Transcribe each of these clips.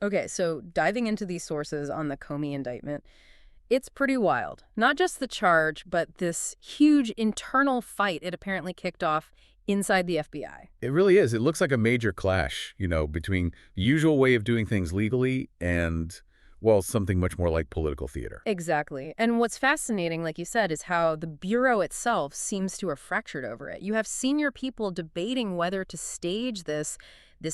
Okay, so diving into these sources on the Comey indictment, it's pretty wild. Not just the charge, but this huge internal fight it apparently kicked off inside the FBI. It really is. It looks like a major clash, between the usual way of doing things legally and, well, something much more like political theater. Exactly. And what's fascinating, like you said, is how the Bureau itself seems to have fractured over it. You have senior people debating whether to stage this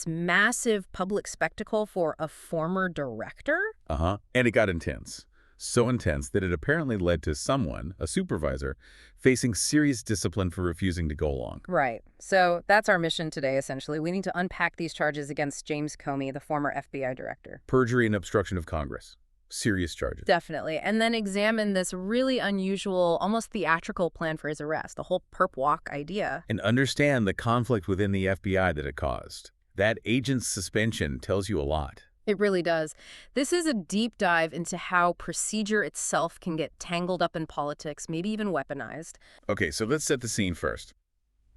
massive public spectacle for a former director. And it got intense. So intense that it apparently led to someone, a supervisor, facing serious discipline for refusing to go along. Right. So that's our mission today, essentially. We need to unpack these charges against James Comey, the former FBI director. Perjury and obstruction of Congress. Serious charges. Definitely. And then examine this really unusual, almost theatrical plan for his arrest, the whole perp walk idea. And understand the conflict within the FBI that it caused. That agent's suspension tells you a lot. It really does. This is a deep dive into how procedure itself can get tangled up in politics, maybe even weaponized. Okay, so let's set the scene first.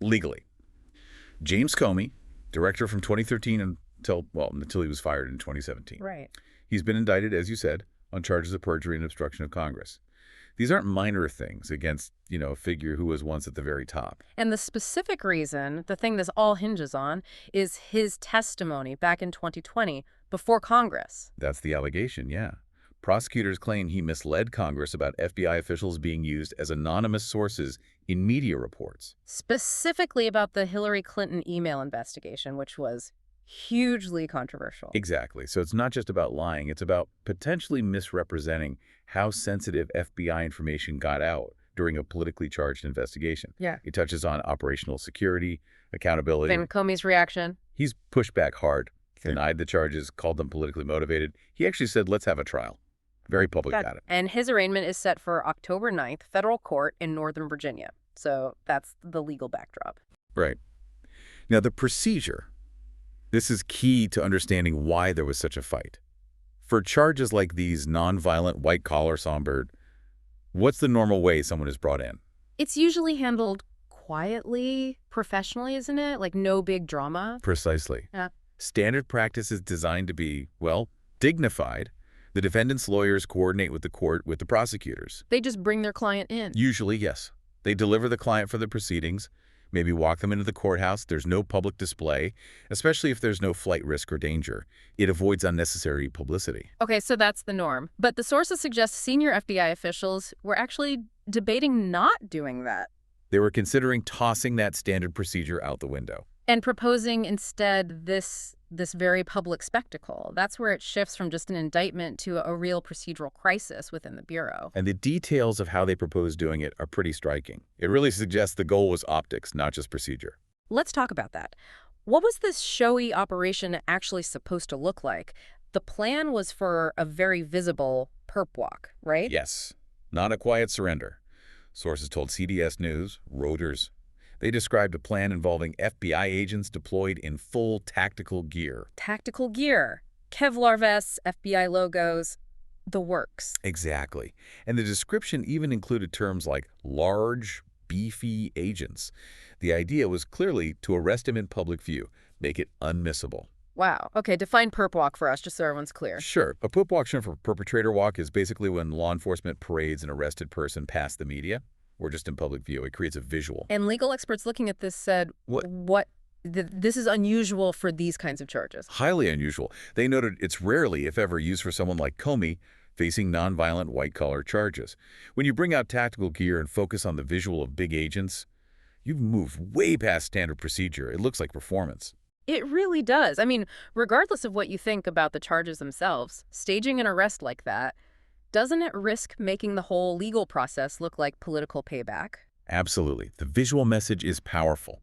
Legally. James Comey, director from 2013 until he was fired in 2017. Right. He's been indicted, as you said, on charges of perjury and obstruction of Congress. These aren't minor things against, a figure who was once at the very top. And the specific reason, the thing this all hinges on, is his testimony back in 2020 before Congress. That's the allegation, yeah. Prosecutors claim he misled Congress about FBI officials being used as anonymous sources in media reports. Specifically about the Hillary Clinton email investigation, which was hugely controversial. Exactly. So it's not just about lying. It's about potentially misrepresenting how sensitive FBI information got out during a politically charged investigation. Yeah. It touches on operational security, accountability. And Comey's reaction? He's pushed back hard, denied the charges, called them politically motivated. He actually said, let's have a trial. Very public about it. And his arraignment is set for October 9th, federal court in Northern Virginia. So that's the legal backdrop. Right. Now, the procedure. This is key to understanding why there was such a fight. For charges like these, nonviolent, white-collar, somber, what's the normal way someone is brought in? It's usually handled quietly, professionally, isn't it? Like no big drama. Precisely. Yeah. Standard practice is designed to be, well, dignified. The defendant's lawyers coordinate with the court with the prosecutors. They just bring their client in. Usually, yes. They deliver the client for the proceedings, maybe walk them into the courthouse. There's no public display, especially if there's no flight risk or danger. It avoids unnecessary publicity. Okay, so that's the norm. But the sources suggest senior FBI officials were actually debating not doing that. They were considering tossing that standard procedure out the window. And proposing instead this very public spectacle. That's where it shifts from just an indictment to a real procedural crisis within the Bureau. And the details of how they propose doing it are pretty striking. It really suggests the goal was optics, not just procedure. Let's talk about that. What was this showy operation actually supposed to look like? The plan was for a very visible perp walk, right? Yes. Not a quiet surrender. Sources told CBS News, Reuters. They described a plan involving FBI agents deployed in full tactical gear. Tactical gear. Kevlar vests, FBI logos, the works. Exactly. And the description even included terms like large, beefy agents. The idea was clearly to arrest him in public view, make it unmissable. Wow. Okay, define perp walk for us, just so everyone's clear. Sure. A perp walk, short for perpetrator walk, is basically when law enforcement parades an arrested person past the media or just in public view. It creates a visual. And legal experts looking at this said, this is unusual for these kinds of charges. Highly unusual. They noted it's rarely, if ever, used for someone like Comey facing nonviolent white-collar charges. When you bring out tactical gear and focus on the visual of big agents, you've moved way past standard procedure. It looks like performance. It really does. I mean, regardless of what you think about the charges themselves, staging an arrest like that, doesn't it risk making the whole legal process look like political payback? Absolutely. The visual message is powerful.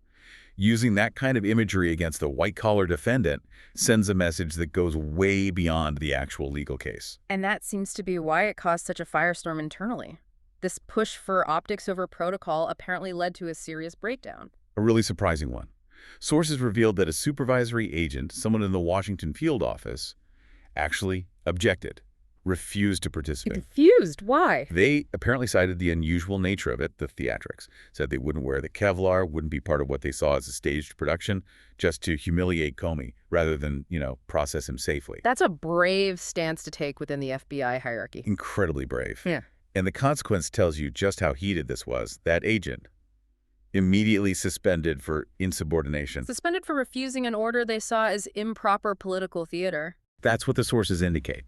Using that kind of imagery against a white-collar defendant sends a message that goes way beyond the actual legal case. And that seems to be why it caused such a firestorm internally. This push for optics over protocol apparently led to a serious breakdown. A really surprising one. Sources revealed that a supervisory agent, someone in the Washington field office, actually objected. refused to participate. Confused. Why? They apparently cited the unusual nature of it, the theatrics, said they wouldn't wear the Kevlar, wouldn't be part of what they saw as a staged production, just to humiliate Comey rather than, process him safely. That's a brave stance to take within the FBI hierarchy. Incredibly brave. Yeah. And the consequence tells you just how heated this was. That agent, immediately suspended for insubordination. Suspended for refusing an order they saw as improper political theater. That's what the sources indicate.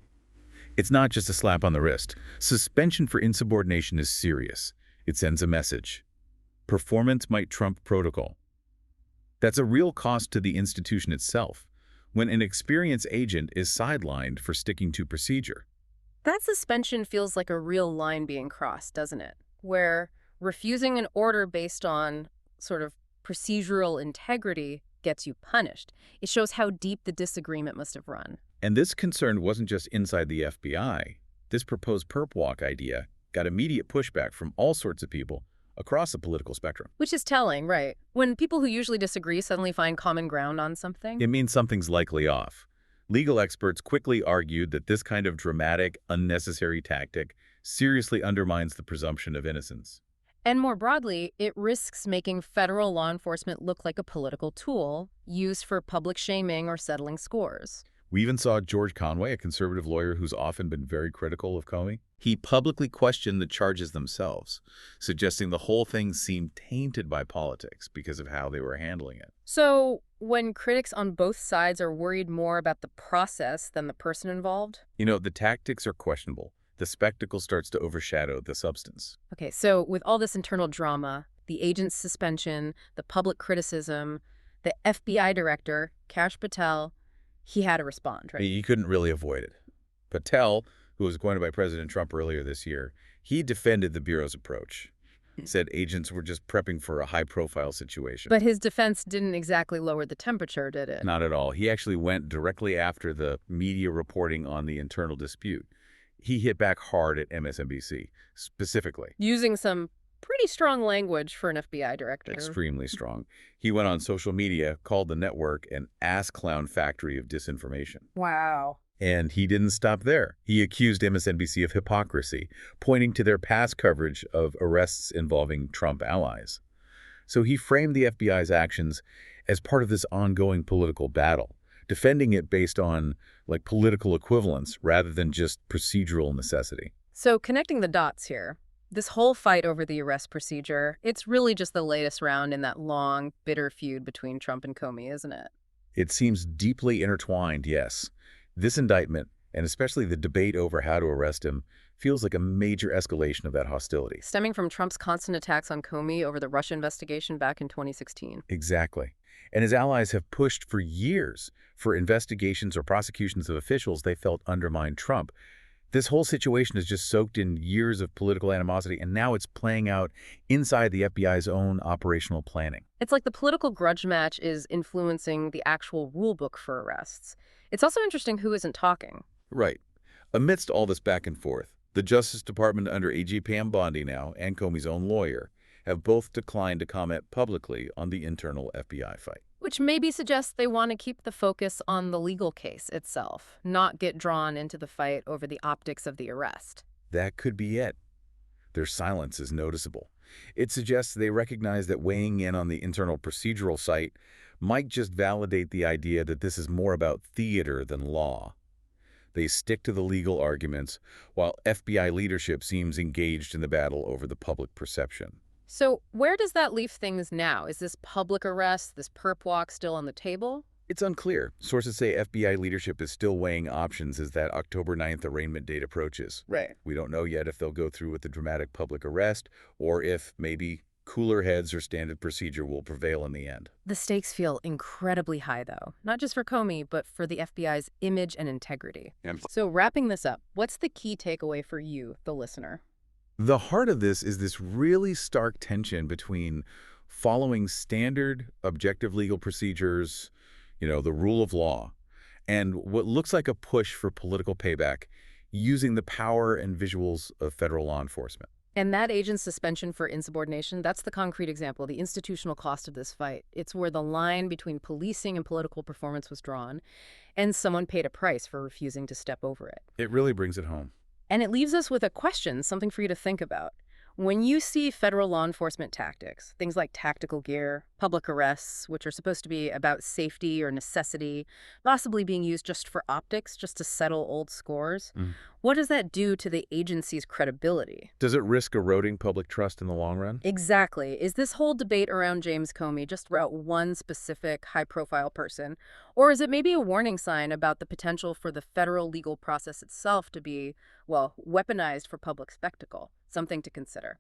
It's not just a slap on the wrist. Suspension for insubordination is serious. It sends a message. Performance might trump protocol. That's a real cost to the institution itself when an experienced agent is sidelined for sticking to procedure. That suspension feels like a real line being crossed, doesn't it? Where refusing an order based on sort of procedural integrity gets you punished. It shows how deep the disagreement must have run. And this concern wasn't just inside the FBI. This proposed perp walk idea got immediate pushback from all sorts of people across the political spectrum. Which is telling, right? When people who usually disagree suddenly find common ground on something. It means something's likely off. Legal experts quickly argued that this kind of dramatic, unnecessary tactic seriously undermines the presumption of innocence. And more broadly, it risks making federal law enforcement look like a political tool used for public shaming or settling scores. We even saw George Conway, a conservative lawyer who's often been very critical of Comey. He publicly questioned the charges themselves, suggesting the whole thing seemed tainted by politics because of how they were handling it. So when critics on both sides are worried more about the process than the person involved? The tactics are questionable. The spectacle starts to overshadow the substance. Okay, so with all this internal drama, the agent's suspension, the public criticism, the FBI Director, Kash Patel, he had to respond, right? He couldn't really avoid it. Patel, who was appointed by President Trump earlier this year, he defended the Bureau's approach. Said agents were just prepping for a high-profile situation. But his defense didn't exactly lower the temperature, did it? Not at all. He actually went directly after the media reporting on the internal dispute. He hit back hard at MSNBC, specifically. Using some pretty strong language for an FBI director. Extremely strong. He went on social media, called the network an ass-clown factory of disinformation. Wow. And he didn't stop there. He accused MSNBC of hypocrisy, pointing to their past coverage of arrests involving Trump allies. So he framed the FBI's actions as part of this ongoing political battle, defending it based on political equivalence rather than just procedural necessity. So connecting the dots here, this whole fight over the arrest procedure, it's really just the latest round in that long, bitter feud between Trump and Comey, isn't it? It seems deeply intertwined, yes. This indictment, and especially the debate over how to arrest him, feels like a major escalation of that hostility. Stemming from Trump's constant attacks on Comey over the Russia investigation back in 2016. Exactly. And his allies have pushed for years for investigations or prosecutions of officials they felt undermined Trump. This whole situation is just soaked in years of political animosity, and now it's playing out inside the FBI's own operational planning. It's like the political grudge match is influencing the actual rule book for arrests. It's also interesting who isn't talking. Right. Amidst all this back and forth, the Justice Department under AG Pam Bondi now and Comey's own lawyer have both declined to comment publicly on the internal FBI fight. Which maybe suggests they want to keep the focus on the legal case itself, not get drawn into the fight over the optics of the arrest. That could be it. Their silence is noticeable. It suggests they recognize that weighing in on the internal procedural site might just validate the idea that this is more about theater than law. They stick to the legal arguments, while FBI leadership seems engaged in the battle over the public perception. So where does that leave things now? Is this public arrest, this perp walk still on the table? It's unclear. Sources say FBI leadership is still weighing options as that October 9th arraignment date approaches. Right. We don't know yet if they'll go through with the dramatic public arrest or if maybe cooler heads or standard procedure will prevail in the end. The stakes feel incredibly high, though, not just for Comey, but for the FBI's image and integrity. So wrapping this up, what's the key takeaway for you, the listener? The heart of this is this really stark tension between following standard, objective legal procedures, the rule of law, and what looks like a push for political payback using the power and visuals of federal law enforcement. And that agent's suspension for insubordination, that's the concrete example, the institutional cost of this fight. It's where the line between policing and political performance was drawn, and someone paid a price for refusing to step over it. It really brings it home. And it leaves us with a question, something for you to think about. When you see federal law enforcement tactics, things like tactical gear, public arrests, which are supposed to be about safety or necessity, possibly being used just for optics, just to settle old scores, what does that do to the agency's credibility? Does it risk eroding public trust in the long run? Exactly. Is this whole debate around James Comey just about one specific high-profile person? Or is it maybe a warning sign about the potential for the federal legal process itself to be, well, weaponized for public spectacle? Something to consider.